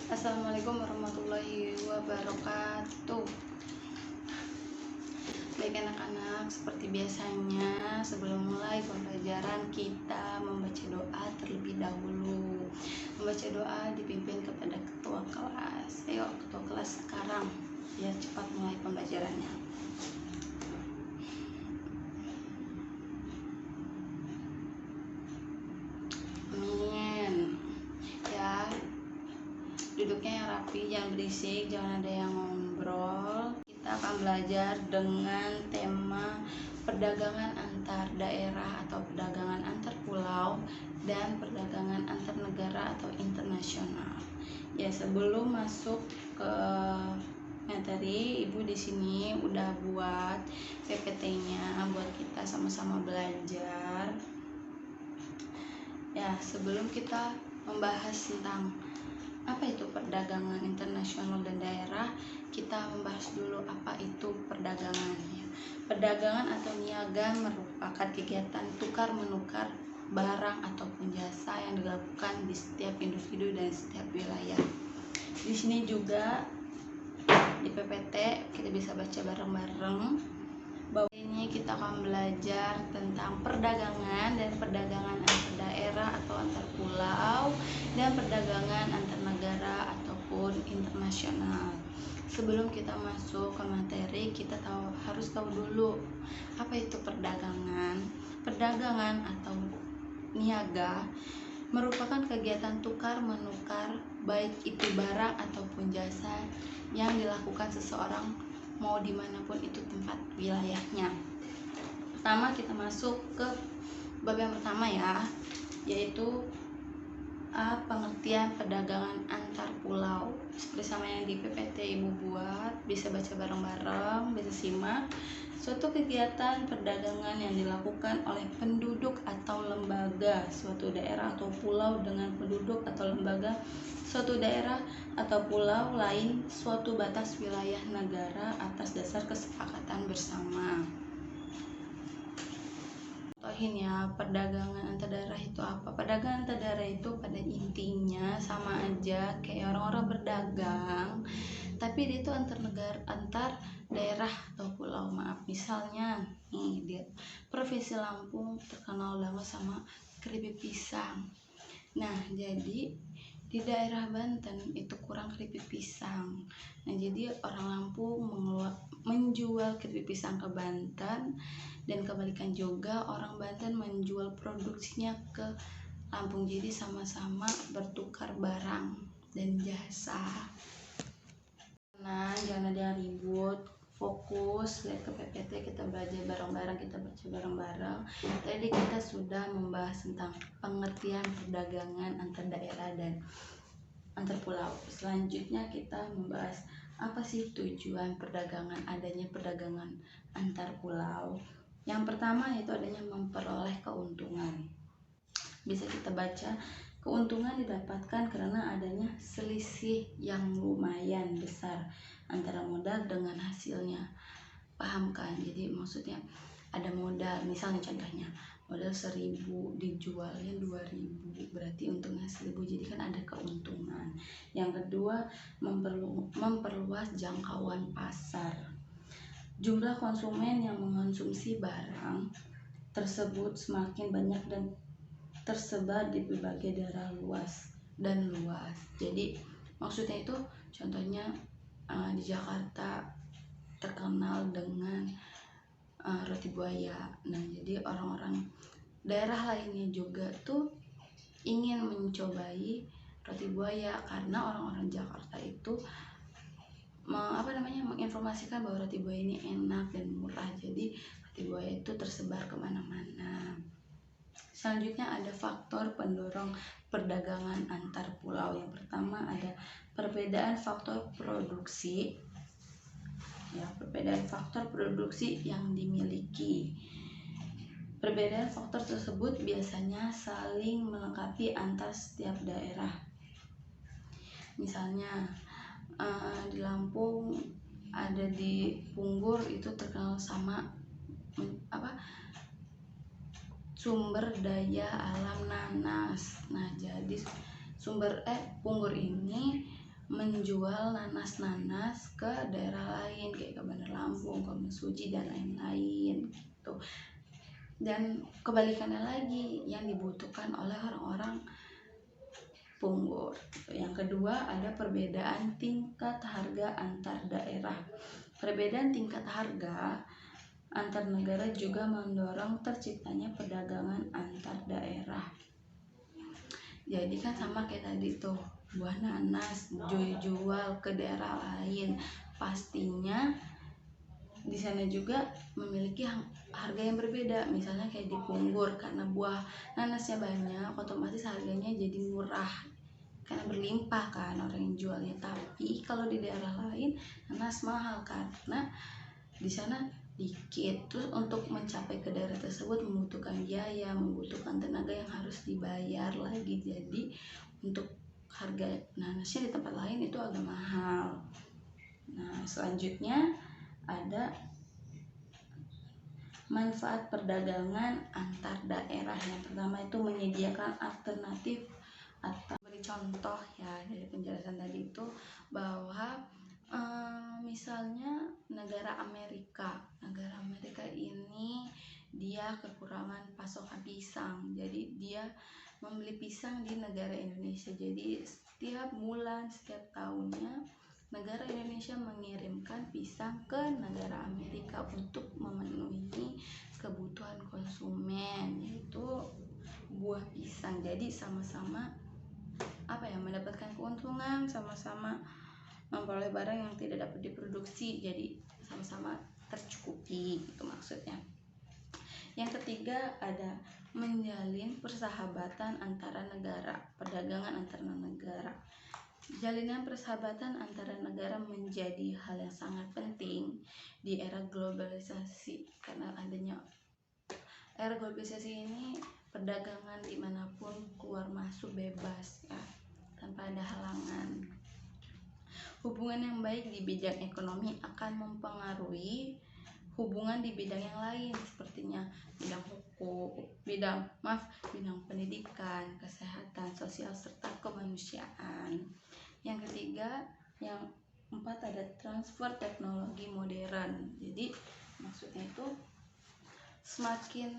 Assalamualaikum warahmatullahi wabarakatuh. Baik anak-anak, seperti biasanya sebelum mulai pembelajaran kita membaca doa terlebih dahulu. Membaca doa dipimpin kepada ketua kelas. Ayo ketua kelas sekarang, biar cepat mulai pembelajarannya. Amin. Ya, duduknya yang rapi, jangan berisik, jangan ada yang ngobrol. Kita akan belajar dengan tema perdagangan antar daerah atau perdagangan antar pulau dan perdagangan antar negara atau internasional. Ya, sebelum masuk ke materi, Ibu di sini udah buat PPT-nya buat kita sama-sama belajar. Ya, sebelum kita membahas tentang apa itu perdagangan internasional dan daerah, kita membahas dulu apa itu perdagangan. Perdagangan atau niaga merupakan kegiatan tukar menukar barang ataupun jasa yang dilakukan di setiap individu dan setiap wilayah. Di sini juga di PPT kita bisa baca bareng-bareng. Bahwa ini kita akan belajar tentang perdagangan dan perdagangan antar daerah atau antar pulau dan perdagangan antar negara ataupun internasional. Sebelum kita masuk ke materi, kita harus tahu dulu apa itu perdagangan. Perdagangan atau niaga merupakan kegiatan tukar menukar baik itu barang ataupun jasa yang dilakukan seseorang mau dimanapun itu tempat wilayahnya. Pertama kita masuk ke bab yang pertama ya, yaitu pengertian perdagangan antar pulau. Seperti sama yang di PPT Ibu buat, bisa baca bareng-bareng, bisa simak. Suatu kegiatan perdagangan yang dilakukan oleh penduduk atau lembaga suatu daerah atau pulau dengan penduduk atau lembaga suatu daerah atau pulau lain suatu batas wilayah negara atas dasar kesepakatan bersama. Contohin ya, perdagangan antar daerah itu apa? Perdagangan antar daerah itu pada intinya sama aja kayak orang-orang berdagang, tapi dia itu antar negara, antar daerah atau pulau. Maaf, misalnya nih di Provinsi Lampung terkenal banget sama keripik pisang. Nah, jadi di daerah Banten itu kurang keripik pisang. Nah, jadi orang Lampung menjual keripik pisang ke Banten, dan kebalikan juga orang Banten menjual produksinya ke Lampung. Jadi sama-sama bertukar barang dan jasa. Nah, jangan ada yang ribut, fokus lihat ke PPT, kita belajar bareng-bareng, kita baca bareng-bareng. Tadi kita sudah membahas tentang pengertian perdagangan antar daerah dan antar pulau. Selanjutnya kita membahas apa sih tujuan perdagangan, adanya perdagangan antar pulau. Yang pertama yaitu adanya memperoleh keuntungan. Bisa kita baca, keuntungan didapatkan karena adanya selisih yang lumayan besar antara modal dengan hasilnya. Paham kan? Jadi maksudnya ada modal, misalnya contohnya modal 1.000 dijualnya 2.000, berarti untungnya 1.000, jadi kan ada keuntungan. Yang kedua, memperluas jangkauan pasar. Jumlah konsumen yang mengonsumsi barang tersebut semakin banyak dan tersebar di berbagai daerah luas. Jadi maksudnya itu contohnya di Jakarta terkenal dengan roti buaya. Nah, jadi orang-orang daerah lainnya juga tuh ingin mencobai roti buaya karena orang-orang Jakarta itu menginformasikan bahwa roti buaya ini enak dan murah. Jadi roti buaya itu tersebar kemana-mana. Selanjutnya ada faktor pendorong perdagangan antar pulau. Yang pertama ada perbedaan faktor produksi. Ya, perbedaan faktor produksi yang dimiliki. Perbedaan faktor tersebut biasanya saling melengkapi antar setiap daerah. Misalnya di Lampung ada di Punggur itu terkenal sama sumber daya alam nanas. Nah, jadi Punggur ini menjual nanas-nanas ke daerah lain kayak ke Bandar Lampung, ke Mesuji dan lain-lain gitu. Dan kebalikannya lagi yang dibutuhkan oleh orang-orang Pungur. Yang kedua ada perbedaan tingkat harga antar daerah. Perbedaan tingkat harga antar negara juga mendorong terciptanya perdagangan antar daerah. Jadi kan sama kayak tadi tuh, buah nanas jual ke daerah lain, pastinya di sana juga memiliki harga yang berbeda. Misalnya kayak di Pungur, karena buah nanasnya banyak, otomatis harganya jadi murah karena berlimpah kan orang yang jualnya. Tapi kalau di daerah lain nanas mahal karena di sana dikit. Terus untuk mencapai ke daerah tersebut membutuhkan biaya, membutuhkan tenaga yang harus dibayar lagi. Jadi untuk harga nanasnya di tempat lain itu agak mahal. Nah, selanjutnya ada manfaat perdagangan antar daerah. Yang pertama itu menyediakan alternatif. Atau beri contoh ya dari penjelasan tadi itu bahwa misalnya negara Amerika ini dia kekurangan pasokan pisang, jadi dia membeli pisang di negara Indonesia. Jadi setiap bulan, setiap tahunnya negara Indonesia mengirimkan pisang ke negara Amerika untuk memenuhi kebutuhan konsumen, yaitu buah pisang. Jadi sama-sama mendapatkan keuntungan, sama-sama memperoleh barang yang tidak dapat diproduksi, jadi sama-sama tercukupi, itu maksudnya. Yang ketiga ada menjalin persahabatan antara negara, perdagangan antara negara. Jalinan persahabatan antara negara menjadi hal yang sangat penting di era globalisasi, karena adanya era globalisasi ini perdagangan dimanapun keluar masuk bebas ya, tanpa ada halangan. Hubungan yang baik di bidang ekonomi akan mempengaruhi hubungan di bidang yang lain, sepertinya bidang hukum, bidang pendidikan, kesehatan, sosial serta kemanusiaan. Yang ketiga, yang empat ada transfer teknologi modern. Jadi maksudnya itu semakin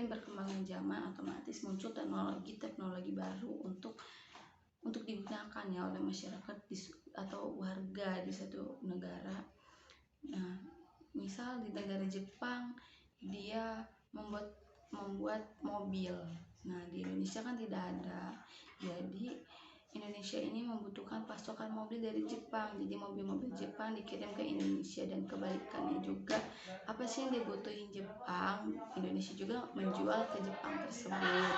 berkembangnya zaman, otomatis muncul teknologi baru untuk digunakan ya oleh masyarakat atau warga di satu negara. Nah, misal di negara Jepang dia membuat mobil. Nah, di Indonesia kan tidak ada. Jadi Indonesia ini membutuhkan pasokan mobil dari Jepang. Jadi mobil-mobil Jepang dikirim ke Indonesia, dan kebalikannya juga. Apa sih yang dibutuhin Jepang, Indonesia juga menjual ke Jepang tersebut.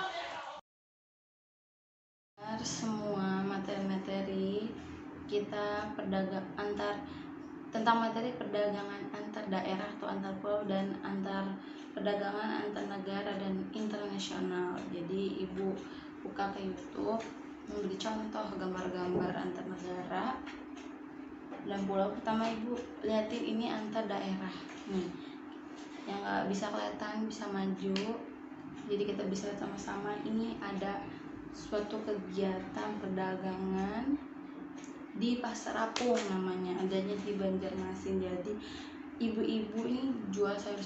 Semua materi-materi kita tentang materi perdagangan antar daerah atau antar pulau, dan antar perdagangan antar negara dan internasional. Jadi ibu buka ke YouTube, memberi contoh gambar-gambar antar negara dan pulau. Pertama ibu liatin ini antar daerah nih, yang nggak bisa kelihatan bisa maju, jadi kita bisa lihat sama-sama. Ini ada suatu kegiatan perdagangan di Pasar Apung namanya, adanya di Banjarmasin. Jadi ibu-ibu ini jual sayur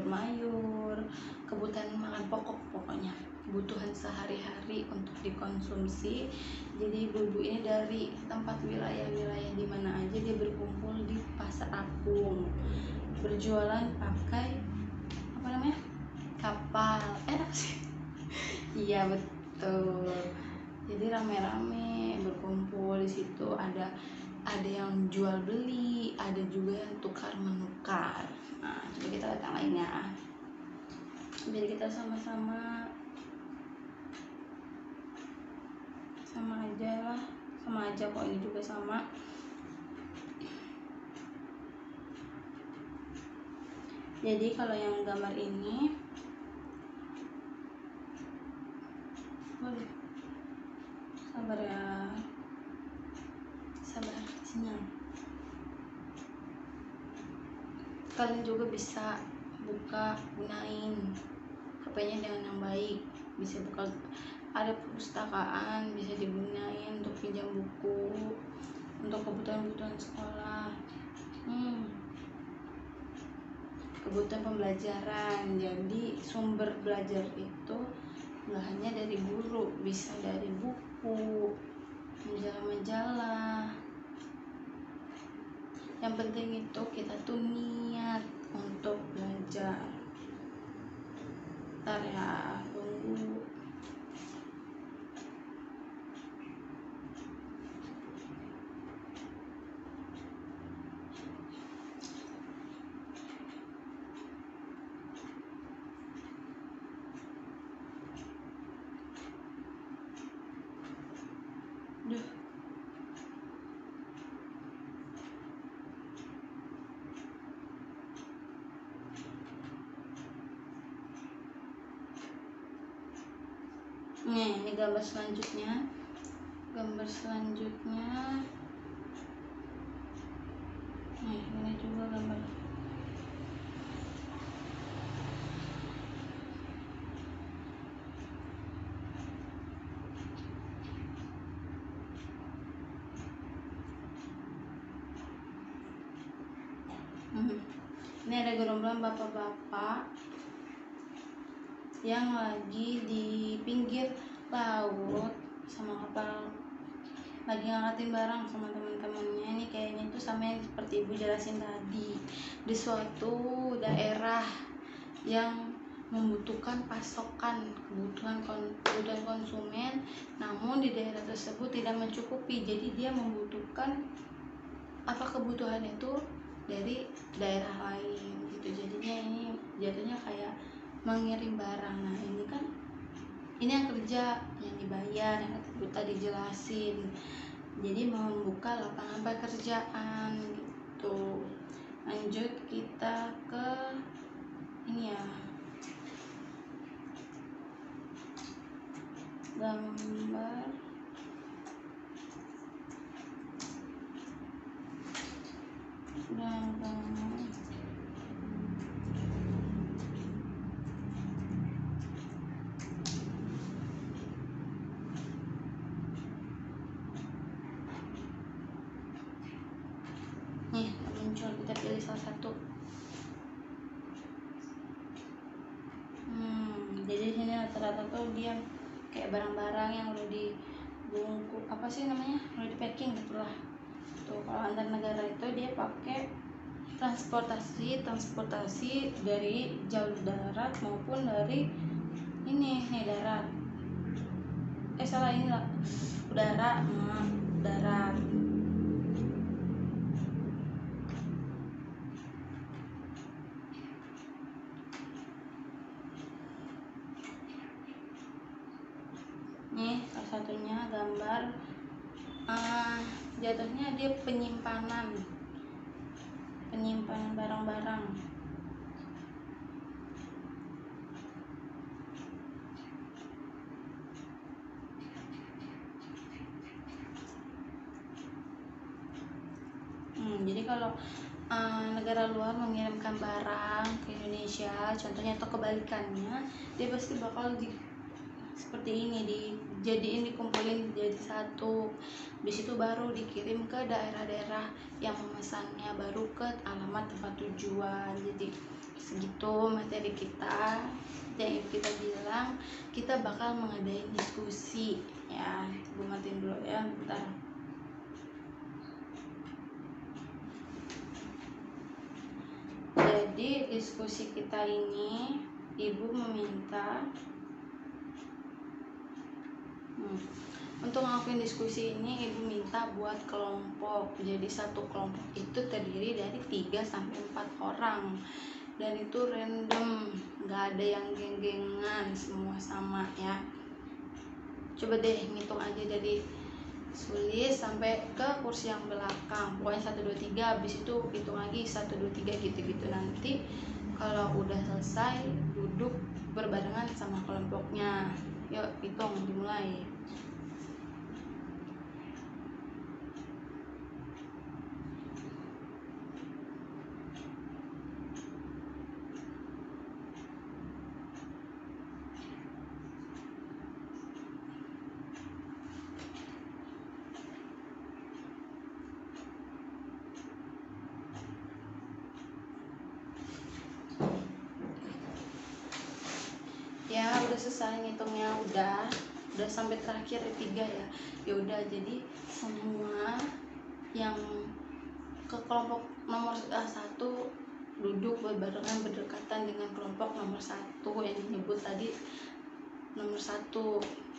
mayur, kebutuhan makan pokok, pokoknya kebutuhan sehari-hari untuk dikonsumsi. Jadi ibu-ibu ini dari tempat wilayah-wilayah di mana aja dia berkumpul di Pasar Apung, berjualan pakai kapal. Apa sih? Iya betul. Jadi rame-rame berkumpul di situ, ada yang jual beli, ada juga yang tukar menukar. Nah, coba kita lihat yang lainnya. Biar kita sama-sama aja kok, ini juga sama. Jadi kalau yang gambar ini boleh sabar ya, sabar sinyal. Kalian juga bisa gunain HP-nya dengan yang baik, bisa buka ada perpustakaan, bisa digunain untuk pinjam buku untuk kebutuhan sekolah, kebutuhan pembelajaran. Jadi sumber belajar itu nggak hanya dari guru, bisa dari buku, majalah-majalah. Yang penting itu kita tuh niat untuk belajar. Ntar ya, tunggu. Duh. Nih, ini gambar selanjutnya. Nih, ini juga gambar. Ini ada gerombolan bapak-bapak yang lagi di pinggir laut sama kapal, lagi ngangkatin barang sama teman-temannya. Ini kayaknya itu sama yang seperti ibu jelasin tadi, di suatu daerah yang membutuhkan pasokan kebutuhan konsumen, namun di daerah tersebut tidak mencukupi. Jadi dia membutuhkan kebutuhan itu dari daerah lain gitu. Jadinya ini jatuhnya kayak mengirim barang. Nah ini kan, ini yang kerja, yang dibayar, yang kita dijelasin. Jadi membuka lapangan pekerjaan gitu. Lanjut kita ke ini ya, gambar nih muncul, kita pilih salah satu. Jadi di sini rata-rata tuh dia kayak barang-barang yang udah dibungkus, udah di packing gitulah. Tuh kalau antar negara itu dia pakai transportasi dari jalur darat maupun dari ini darat. Udara, darat. Nih salah satunya gambar, jatuhnya dia penyimpanan barang-barang. Jadi kalau negara luar mengirimkan barang ke Indonesia, contohnya atau kebalikannya, dia pasti bakal seperti ini, dikumpulin jadi satu. Habis itu baru dikirim ke daerah-daerah yang memesannya, baru ke alamat tempat tujuan. Jadi segitu materi kita. Yang kita bilang, kita bakal mengadain diskusi ya. Gue matiin dulu ya, bentar. Jadi diskusi kita ini, ibu meminta untuk ngelakuin diskusi ini, ibu minta buat kelompok. Jadi satu kelompok itu terdiri dari 3-4 orang, dan itu random, nggak ada yang geng-gengan, semua sama ya. Coba deh ngitung aja dari sulis sampai ke kursi yang belakang, pokoknya 1, 2, 3. Habis itu hitung lagi 1, 2, 3 gitu-gitu. Nanti kalau udah selesai duduk berbarengan sama kelompoknya. Yuk hitung, dimulai. selesai ngitungnya, udah sampai terakhir 3 ya. Ya udah, jadi semua yang ke kelompok nomor 1 duduk berbarengan berdekatan dengan kelompok nomor 1 yang disebut tadi nomor 1.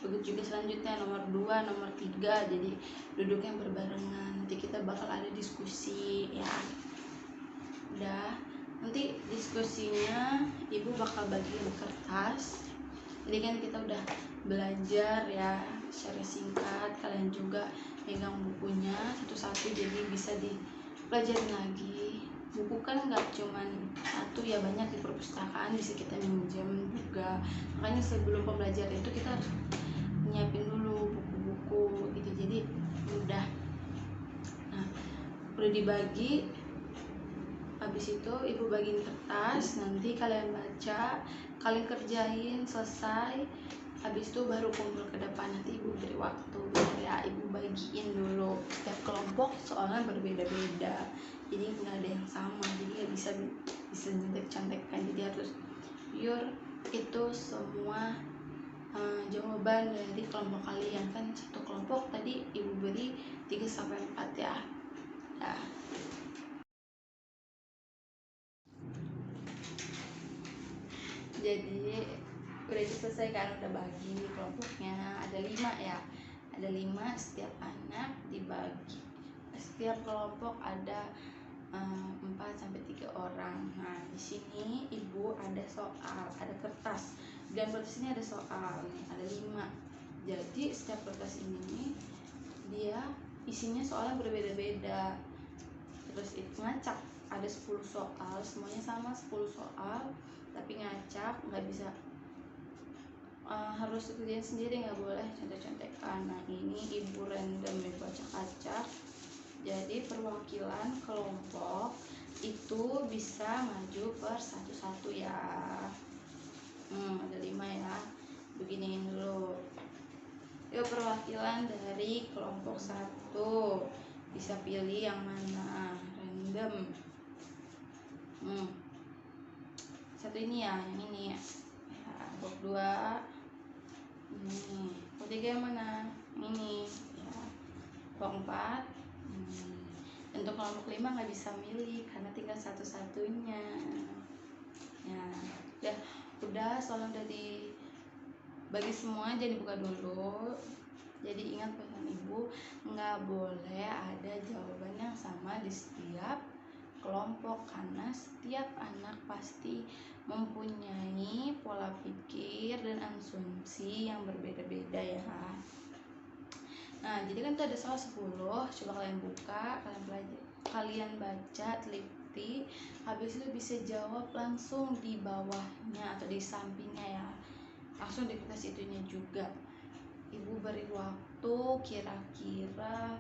Begitu juga selanjutnya nomor 2, nomor 3, jadi duduknya berbarengan. Nanti kita bakal ada diskusi ya. Udah, nanti diskusinya ibu bakal bagiin kertas. Jadi kan kita udah belajar ya secara singkat, kalian juga pegang bukunya satu-satu jadi bisa dipelajarin lagi. Buku kan nggak cuman satu ya, banyak di perpustakaan bisa kita minjem juga. Makanya sebelum pembelajaran itu kita harus nyiapin dulu buku-buku gitu, jadi mudah. Nah, udah dibagi, habis itu ibu bagiin kertas, nanti kalian baca, kalian kerjain selesai, habis itu baru kumpul ke depan. Nanti ibu beri waktu ya, ibu bagiin dulu setiap kelompok soalnya berbeda-beda, jadi nggak ada yang sama, jadi nggak bisa contek-contekan. Jadi harus pure itu semua jawaban dari kelompok kalian. Kan satu kelompok tadi ibu beri 3-4 ya. Nah, jadi udah selesai kan, udah bagi kelompoknya ada 5 ya, ada 5, setiap anak dibagi, setiap kelompok ada 4-3 orang. Nah, di sini ibu ada soal, ada kertas, dan di sini ada soal nih, ada 5. Jadi setiap kertas ini dia isinya soalnya berbeda-beda. Terus itu ngacak, ada 10 soal, semuanya sama 10 soal, tapi ngacak, nggak bisa harus kerjain sendiri, nggak boleh contek-contekan. Nah, ini ibu random, ibu acak-acak. Jadi perwakilan kelompok itu bisa maju per satu-satu ya. Ada 5 ya, beginiin dulu. Yuk, perwakilan dari kelompok 1 bisa pilih yang mana, random. Satu ini ya, yang ini ya. Kelompok 2 ini. Kelompok 3 yang mana? Ini ya. Kelompok 4 ini. Untuk kelompok 5 nggak bisa milih karena tinggal satu-satunya ya. Udah soalnya udah dibagi semua, jadi buka dulu. Jadi ingat pesan ibu, nggak boleh ada jawaban yang sama di setiap kelompok karena setiap anak pasti mempunyai pola pikir dan asumsi yang berbeda-beda ya. Nah, jadi kan itu ada soal 10, coba kalian buka, kalian baca teliti, habis itu bisa jawab langsung di bawahnya atau di sampingnya ya, langsung di kertas itunya juga. Ibu beri waktu kira-kira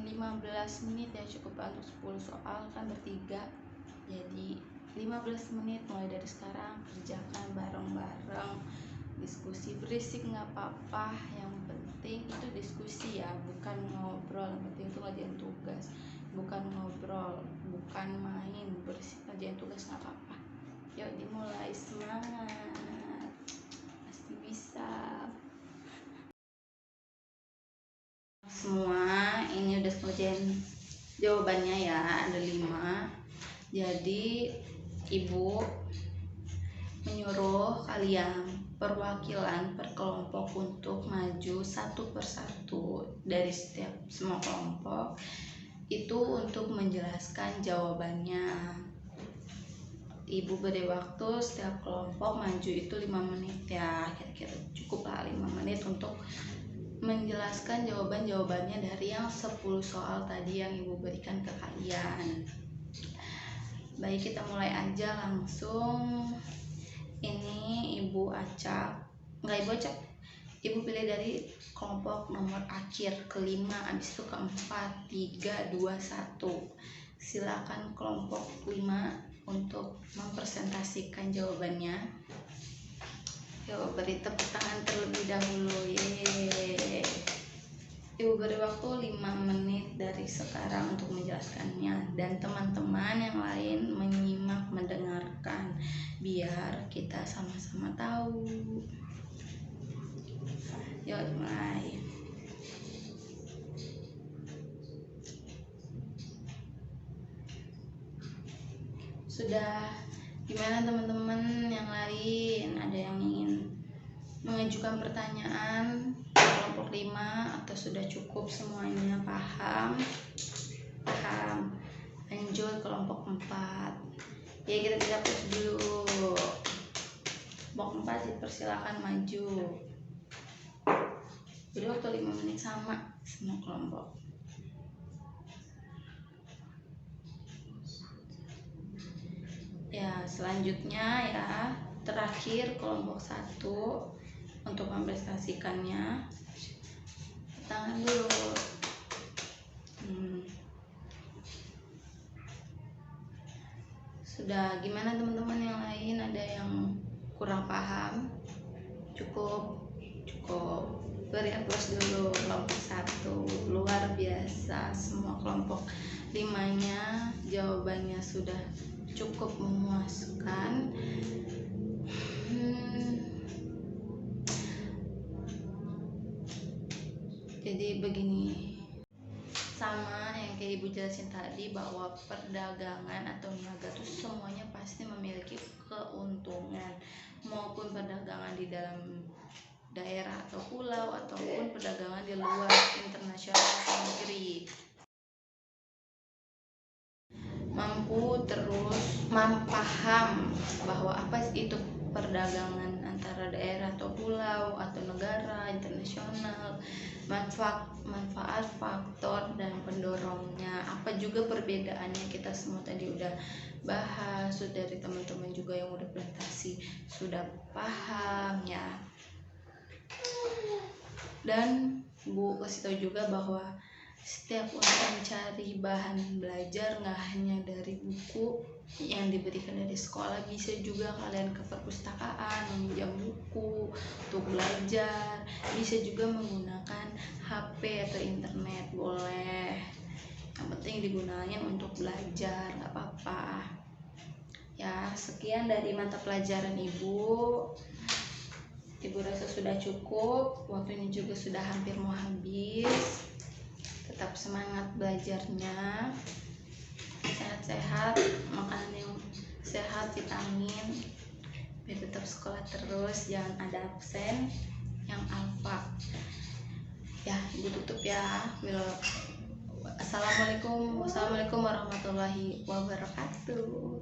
15 menit ya, cukup untuk 10 soal kan bertiga, jadi 15 menit mulai dari sekarang. Kerjakan bareng-bareng, diskusi berisik nggak apa-apa, yang penting itu diskusi ya, bukan ngobrol. Yang penting itu ngerjain tugas, bukan ngobrol, bukan main. Berisik ngerjain tugas nggak apa-apa. Yuk dimulai, semangat, pasti bisa. Semua ini udah ngerjain jawabannya ya, ada 5. Jadi ibu menyuruh kalian perwakilan per kelompok untuk maju satu persatu dari semua kelompok itu untuk menjelaskan jawabannya. Ibu beri waktu setiap kelompok maju itu 5 menit ya, kira-kira cukup lah 5 menit untuk menjelaskan jawaban-jawabannya dari yang 10 soal tadi yang ibu berikan ke kalian. Baik, kita mulai aja langsung. Ini ibu ibu pilih dari kelompok nomor akhir ke-5, habis itu ke-4, 3, 2, 1. Silakan kelompok 5 untuk mempresentasikan jawabannya. Yuk, beri tepuk tangan terlebih dahulu. Yeay. Ibu beri waktu 5 menit dari sekarang untuk menjelaskannya, dan teman-teman yang lain menyimak, mendengarkan, biar kita sama-sama tahu. Yuk mulai. Sudah. Gimana teman-teman yang lain? Ada yang ingin mengajukan pertanyaan kelompok 5 atau sudah cukup semuanya paham? Paham. Lanjut kelompok 4. Ya, kita tidak terus dulu. Kelompok 4 dipersilakan maju. Jadi waktu 5 menit sama semua kelompok. Ya, selanjutnya ya, terakhir kelompok 1 untuk mempresentasikannya. Tangan dulu. Sudah. Gimana teman-teman yang lain? Ada yang kurang paham? Cukup beri aplaus dulu. Kelompok 1 luar biasa, semua kelompok 5-nya jawabannya sudah cukup memuaskan. Jadi begini, sama yang kayak ibu jelasin tadi, bahwa perdagangan atau niaga itu semuanya pasti memiliki keuntungan, maupun perdagangan di dalam daerah atau pulau ataupun perdagangan di luar internasional atau negeri. Paham bahwa apa itu perdagangan antara daerah atau pulau atau negara internasional, manfaat, faktor, dan pendorongnya, apa juga perbedaannya, kita semua tadi udah bahas. Dari teman-teman juga yang udah presentasi sudah paham ya. Dan Bu kasih tahu juga bahwa setiap untuk mencari bahan belajar nggak hanya dari buku yang diberikan dari sekolah, bisa juga kalian ke perpustakaan meminjam buku untuk belajar, bisa juga menggunakan HP atau internet, boleh, yang penting digunakan untuk belajar, nggak apa-apa ya. Sekian dari mata pelajaran Ibu rasa sudah cukup, waktunya juga sudah hampir mau habis. Tetap semangat belajarnya, sehat-sehat, makanan yang sehat, vitamin, biar tetap sekolah terus, jangan ada absen, yang alfa ya. Ibu tutup ya. Assalamualaikum warahmatullahi wabarakatuh.